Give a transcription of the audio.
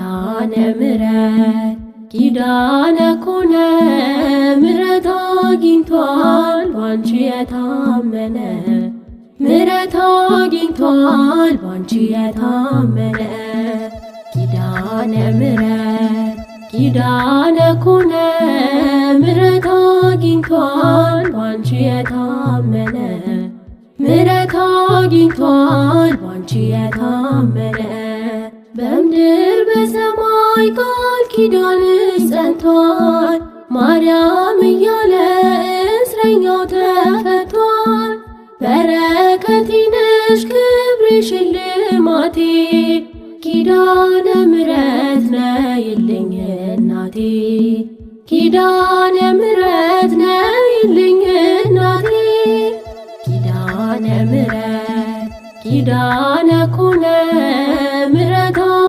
ኪዳነ ምሕረት ኪዳነ ኮነ ምሕረት አግኝቷል ባንቺ የታመነ ምሕረት አግኝቷል ባንቺ የታመነ ኪዳነ ምሕረት ኪዳነ ኮነ ምሕረት አግኝቷል ባንቺ የታመነ ምሕረት አግኝቷል ባንቺ የታመነ በምድር በሰማይ ቃል ኪዳንሽ ጸንቷል ማርያም እያለ እስረኛው ተፈቷል። በረከቴ ነሽ ክብሬ ሽልማቴ ኪዳነ ምሕረት ነይልኝ እናቴ ኪዳነ ምሕረት ነይልኝ እናቴ ኪዳነ ምሕረት ኪዳነ ኮነ